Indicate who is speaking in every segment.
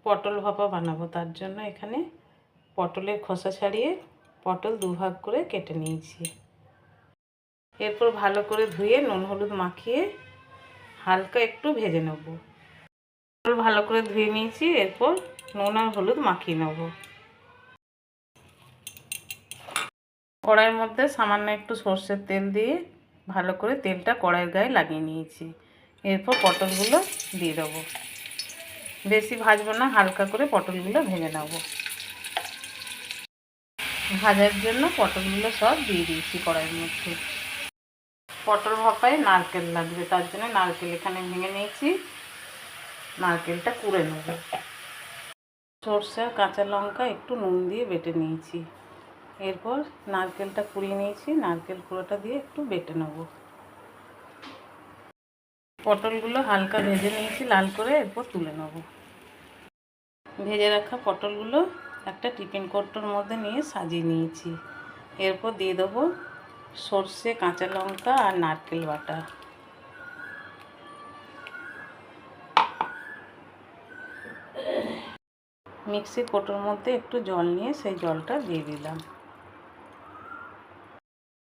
Speaker 1: পটল ভাপা বানাবো। তার জন্য এখানে পটলের খোসা ছাড়িয়ে পটল দুভাগ করে কেটে নিয়েছি। এরপর ভালো করে ধুয়ে নুন হলুদ মাখিয়ে হালকা একটু ভেজে নেব। পটল ভালো করে ধুয়ে নিয়েছি, এরপর নুন আর হলুদ মাখিয়ে নেব। কড়াইয়ের মধ্যে সামান্য একটু সর্ষের তেল দিয়ে ভালো করে তেলটা কড়াইয়ের গায়ে লাগিয়ে নিয়েছি। এরপর পটলগুলো দিয়ে দেবো। বেশি ভাজবো না, হালকা করে পটলগুলো ভেজে নেব। ভাজার জন্য পটলগুলো সব দিয়ে দিয়েছি কড়াইয়ের মধ্যে। পটল ভাপায় নারকেল লাগবে, তার জন্য নারকেল এখানে ভেঙে নিয়েছি। নারকেলটা কুড়ে নেব। সরষে কাঁচা লঙ্কা একটু নুন দিয়ে বেটে নিয়েছি। এরপর নারকেলটা কুড়িয়ে নিয়েছি, নারকেল কুড়োটা দিয়ে একটু বেটে নেব। পটলগুলো হালকা ভেজে নিয়েছি লাল করে, এরপর তুলে নেব। ভেজে রাখা পটলগুলো একটা টিফিন কৌটোর মধ্যে নিয়ে সাজিয়ে নিয়েছি। এরপর দিয়ে দেবো সর্ষে কাঁচা লঙ্কা আর নারকেল বাটা। মিক্সির কৌটোর মধ্যে একটু জল নিয়ে সেই জলটা দিয়ে দিলাম।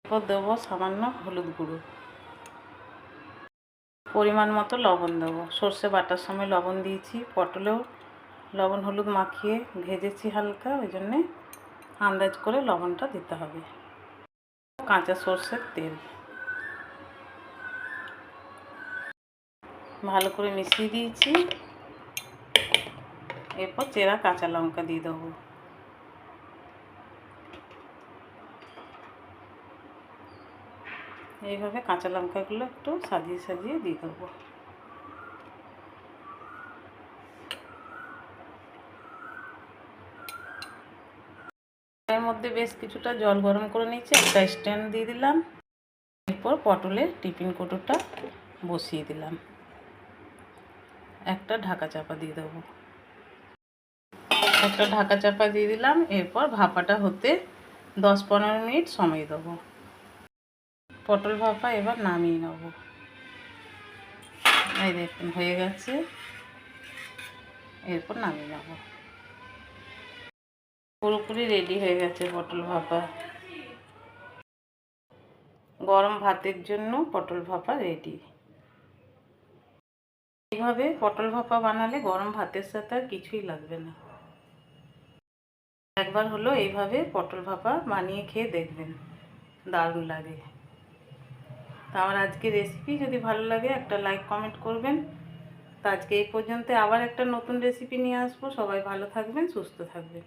Speaker 1: এরপর দেবো সামান্য হলুদ গুঁড়ো, পরিমাণ মতো লবণ দেবো। সর্ষে বাটার সময় লবণ দিয়েছি, পটলেও লবণ হলুদ মাখিয়ে ভেজেছি হালকা, ওই জন্যে আন্দাজ করে লবণটা দিতে হবে। কাঁচা সর্ষের তেল ভালো করে মিশিয়ে দিয়েছি। এরপর চেরা কাঁচা লঙ্কা দিয়ে দেবো। এইভাবে কাঁচা লঙ্কাগুলো একটু সাজিয়ে সাজিয়ে দিয়ে দেবো। এর মধ্যে বেশ কিছুটা জল গরম করে নিয়েছি, একটা স্ট্যান্ড দিয়ে দিলাম। এরপর পটলের টিফিন কৌটোটা বসিয়ে দিলাম, একটা ঢাকা চাপা দিয়ে দেবো। একটা ঢাকা চাপা দিয়ে দিলাম। এরপর ভাপাটা হতে 10-15 মিনিট সময় দেবো। পটল ভাপা এবার নামিয়ে নেব। এই দেখুন হয়ে গেছে, এরপর নামিয়ে নেব। পুরোপুরি রেডি হয়ে গেছে পটল ভাপা। গরম ভাতের জন্য পটল ভাপা রেডি। এইভাবে পটল ভাপা বানালে গরম ভাতের সাথে আর কিছুই লাগবে না। একবার হলো এইভাবে পটল ভাপা বানিয়ে খেয়ে দেখবেন, দারুণ লাগে। তো আমার আজকে রেসিপি যদি ভালো লাগে একটা লাইক কমেন্ট করবেন। তো আজকে এই পর্যন্ত, আবার একটা নতুন রেসিপি নিয়ে আসবো। সবাই ভালো থাকবেন, সুস্থ থাকবেন।